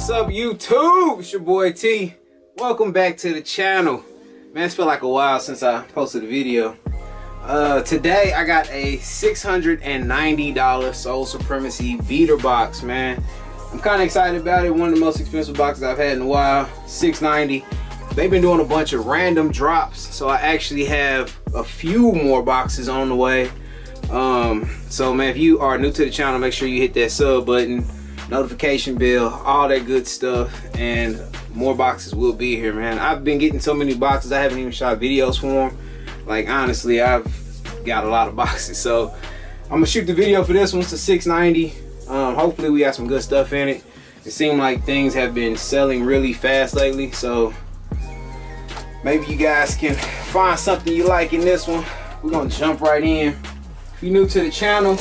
What's up, YouTube? It's your boy T. Welcome back to the channel. Man, it's felt like a while since I posted a video. Today I got a $690 Soul Supremacy beater box, man. I'm kind of excited about it. One of the most expensive boxes I've had in a while. $690. They've been doing a bunch of random drops, so I actually have a few more boxes on the way. So man, if you are new to the channel, make sure you hit that sub button, notification bell, all that good stuff, and more boxes will be here, man. I've been getting so many boxes I haven't even shot videos for them. Like, honestly, I've got a lot of boxes, so I'm gonna shoot the video for this one. It's a $690. Hopefully we got some good stuff in it. It seemed like things have been selling really fast lately, so maybe you guys can find something you like in this one. We're gonna jump right in. If you're new to the channel,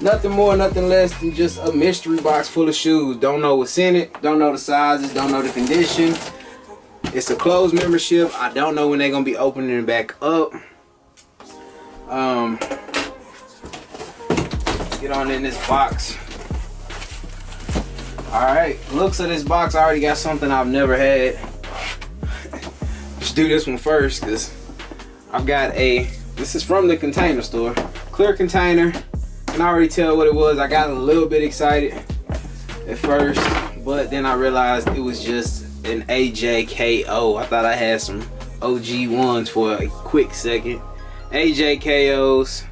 nothing more, nothing less than just a mystery box full of shoes. Don't know what's in it, don't know the sizes, don't know the condition. It's a closed membership. I don't know when they're gonna be opening it back up. Get on in this box. Alright, looks of this box, I already got something I've never had. Let's do this one first, because I've got this is from the Container Store. Clear container. Can already tell what it was. I got a little bit excited at first, but then I realized it was just an AJKO. I thought I had some OG ones for a quick second. AJKOs,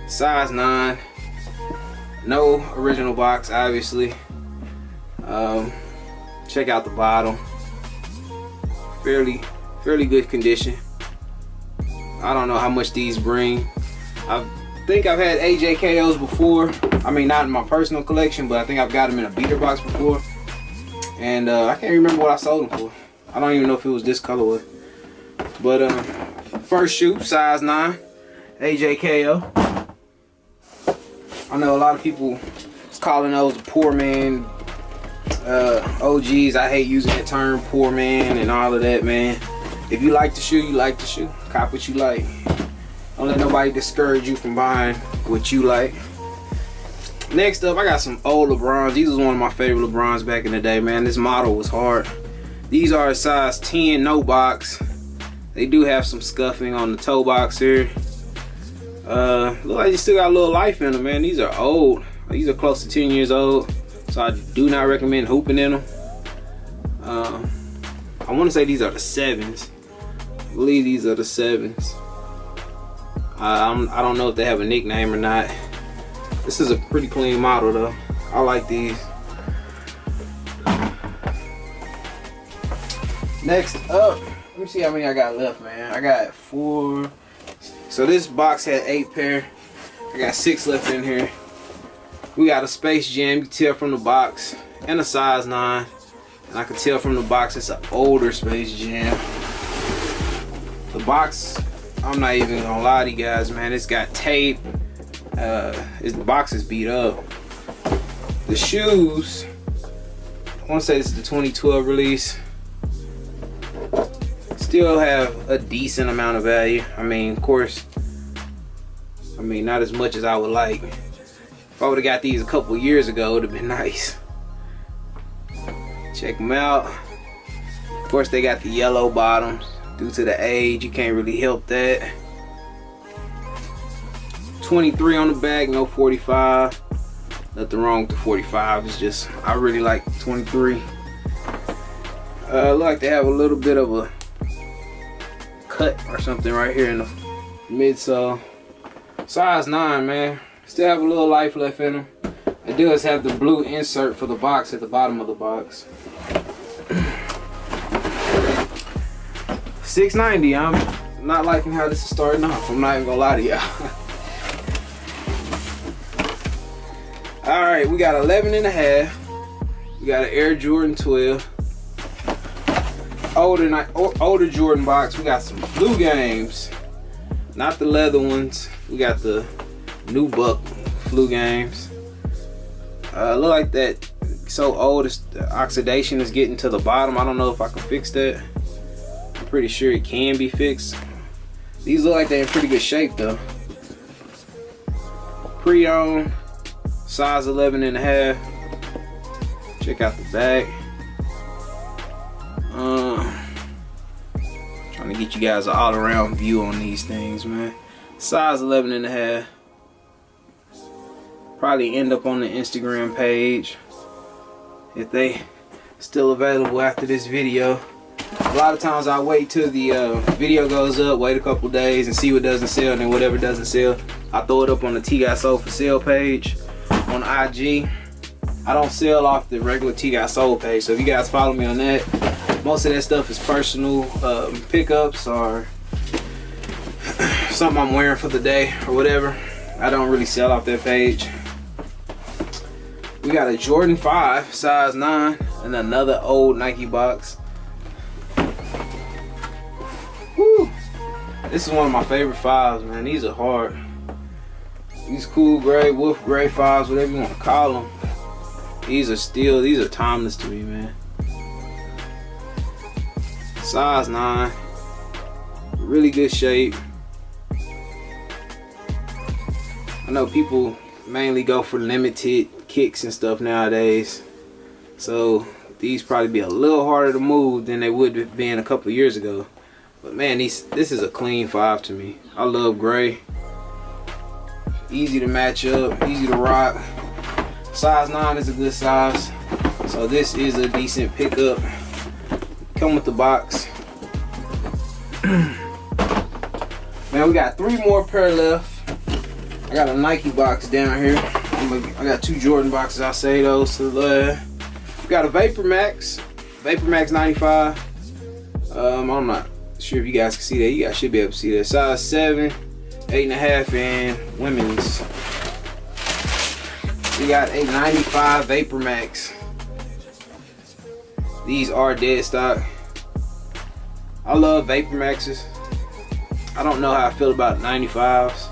size 9. No original box, obviously. Check out the bottom. Fairly good condition. I don't know how much these bring. I think I've had AJKOs before. I mean, not in my personal collection, but I think I've got them in a beater box before. And I can't remember what I sold them for. I don't even know if it was this colorway. But first shoe, size 9, AJKO. I know a lot of people is calling those poor man OGs. I hate using the term poor man and all of that, man. If you like the shoe, you like the shoe. Cop what you like. Don't let nobody discourage you from buying what you like. Next up, I got some old LeBrons. These was one of my favorite LeBrons back in the day, man. This model was hard. These are a size 10, no box. They do have some scuffing on the toe box here. Look like they still got a little life in them, man. These are old. These are close to 10 years old, so I do not recommend hooping in them. I want to say these are the 7s. I believe these are the 7s. I don't know if they have a nickname or not. This is a pretty clean model though. I like these. Next up, let me see how many I got left, man. I got 4. So this box had 8 pair. I got 6 left in here. We got a Space Jam, you can tell from the box, and a size 9. And I can tell from the box it's an older Space Jam. The box, I'm not even gonna lie to you guys, man. It's got tape. The box is beat up. The shoes, I want to say this is the 2012 release. Still have a decent amount of value. I mean, of course, not as much as I would like. If I would have got these a couple years ago, it would have been nice. Check them out. Of course, they got the yellow bottoms. Due to the age, you can't really help that. 23 on the back, no 45. Nothing wrong with the 45. It's just, I really like 23. Look like they have a little bit of a cut or something right here in the midsole. Size 9, man. Still have a little life left in them. It does have the blue insert for the box at the bottom of the box. $690. I'm not liking how this is starting off. I'm not even gonna lie to y'all. All right, we got 11.5. We got an Air Jordan 12. Older Jordan box. We got some Flu Games, not the leather ones. We got the new Buck Flu Games. Look like that. So old, the oxidation is getting to the bottom. I don't know if I can fix that. I'm pretty sure it can be fixed. These look like they're in pretty good shape though. Pre-owned, size 11.5. Check out the back. Trying to get you guys an all-around view on these things, man. Size 11.5. Probably end up on the Instagram page if they still available after this video. A lot of times I wait till the video goes up, wait a couple days and see what doesn't sell, and then whatever doesn't sell, I throw it up on the TGOTSOLE for sale page on IG. I don't sell off the regular TGOTSOLE page, so if you guys follow me on that, most of that stuff is personal pickups or something I'm wearing for the day or whatever. I don't really sell off that page. We got a Jordan 5 size 9 and another old Nike box. Woo. This is one of my favorite 5s, man. These are hard. These cool gray, wolf gray 5s, whatever you want to call them. These are timeless to me, man. Size 9. Really good shape. I know people mainly go for limited kicks and stuff nowadays, so these probably be a little harder to move than they would have been a couple of years ago. But man, this is a clean 5 to me. I love gray. Easy to match up, easy to rock. Size 9 is a good size, so this is a decent pickup. Come with the box. Man, we got 3 more pair left. I got a Nike box down here. I got 2 Jordan boxes. I'll say those to the left. We got a VaporMax 95. I'm not sure if you guys can see that. You guys should be able to see that. Size 7, 8.5, and women's. We got a 95 VaporMax. These are dead stock. I love VaporMaxes. I don't know how I feel about 95s,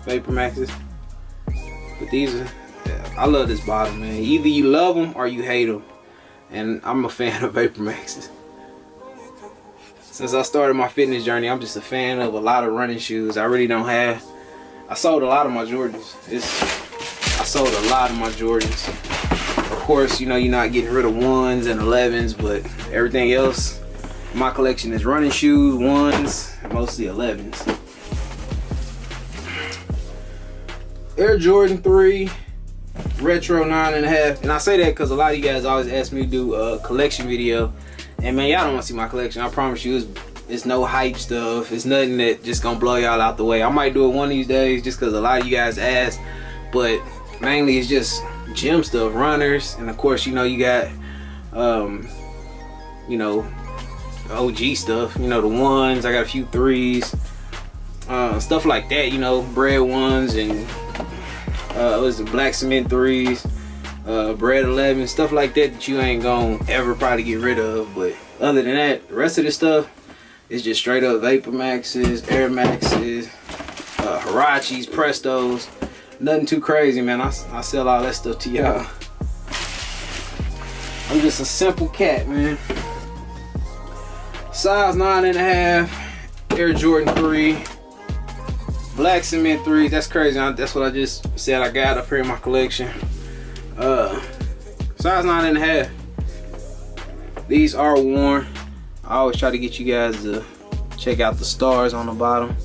VaporMaxes, but these are, yeah, I love this bottom, man. Either you love them or you hate them, and I'm a fan of VaporMaxes. Since I started my fitness journey, I'm just a fan of a lot of running shoes. I really don't have, I sold a lot of my Jordans. I sold a lot of my Jordans. Of course, you know, you're not getting rid of 1s and 11s, but everything else, my collection is running shoes, 1s, and mostly 11s. Air Jordan 3 retro 9.5, and I say that because a lot of you guys always ask me to do a collection video, and man, y'all don't want to see my collection. I promise you, it's no hype stuff. It's nothing that just gonna blow y'all out the way. I might do it one of these days just because a lot of you guys ask, but mainly it's just gym stuff, runners, and of course, you know, you got you know, OG stuff, you know, the 1s. I got a few 3s, stuff like that, you know, bread 1s and what's the black cement 3s, bread 11, stuff like that that you ain't gonna ever probably get rid of. But other than that, the rest of this stuff is just straight up VaporMaxes, Air Maxes, Hirachis, Prestos. Nothing too crazy, man. I sell all that stuff to y'all. I'm just a simple cat, man. Size 9.5, Air Jordan 3, black cement 3s. That's crazy. That's what I just said I got up here in my collection. Size 9.5. These are worn. I always try to get you guys to check out the stars on the bottom,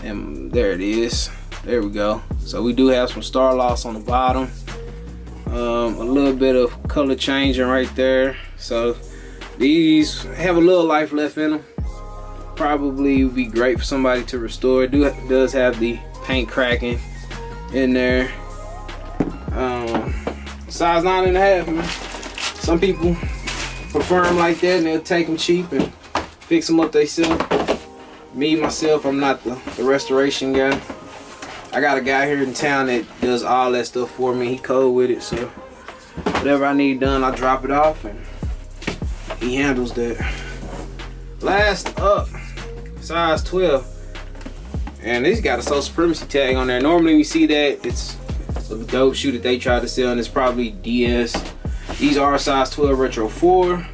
and there it is. There we go. So we do have some star loss on the bottom. A little bit of color changing right there. So these have a little life left in them. Probably would be great for somebody to restore. It does have the paint cracking in there. Size 9.5, man. Some people prefer them like that, and they'll take them cheap and fix them up themselves. Me, myself, I'm not the restoration guy. I got a guy here in town that does all that stuff for me. He cold with it, so whatever I need done, I drop it off and he handles that. Last up, size 12, and this got a Supremacy tag on there. Normally we see that it's a dope shoe that they try to sell, and it's probably DS. These are size 12 retro 4,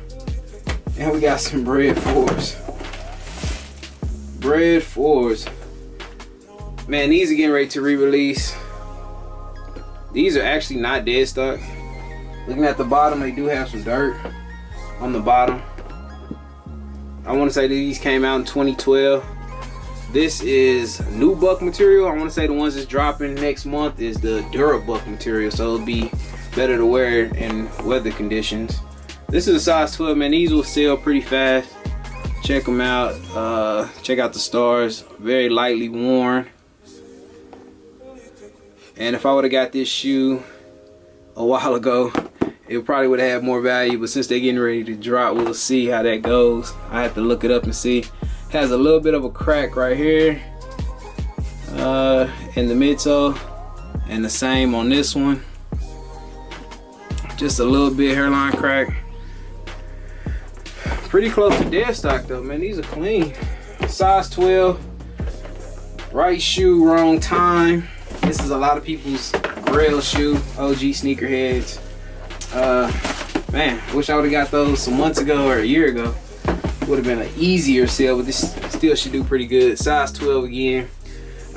and we got some bread 4s. Bread 4s. Man, these are getting ready to re-release. These are actually not dead stock. Looking at the bottom, they do have some dirt on the bottom. I want to say these came out in 2012. This is new buck material. I want to say the ones that's dropping next month is the Durabuck material, so it'll be better to wear in weather conditions. This is a size 12, man. These will sell pretty fast. Check them out. Check out the stars. Very lightly worn. And if I would have got this shoe a while ago, it probably would have had more value, but since they're getting ready to drop, we'll see how that goes. I have to look it up and see. Has a little bit of a crack right here in the midsole, and the same on this one. Just a little bit hairline crack. Pretty close to dead stock though, man. These are clean. Size 12. Right shoe, wrong time. This is a lot of people's grail shoe. OG sneakerheads. Man, I wish I would have got those some months ago or a year ago. Would have been an easier sale, but this still should do pretty good. Size 12 again.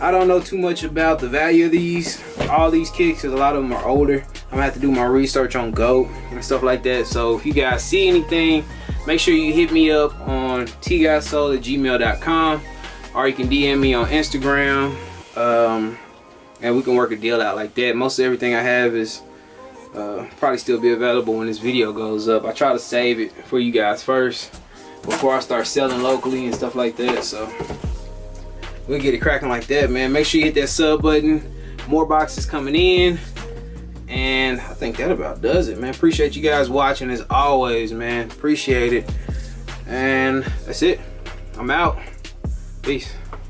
I don't know too much about the value of these, all these kicks, because a lot of them are older. I'm gonna have to do my research on GOAT and stuff like that. So if you guys see anything, make sure you hit me up on TGOTSOLE@gmail.com, or you can DM me on Instagram, and we can work a deal out like that. Most of everything I have is probably still be available when this video goes up. I try to save it for you guys first before I start selling locally and stuff like that. So we'll get it cracking like that, man. Make sure you hit that sub button. More boxes coming in, and I think that about does it, man. Appreciate you guys watching as always, man. Appreciate it. And that's it. I'm out. Peace.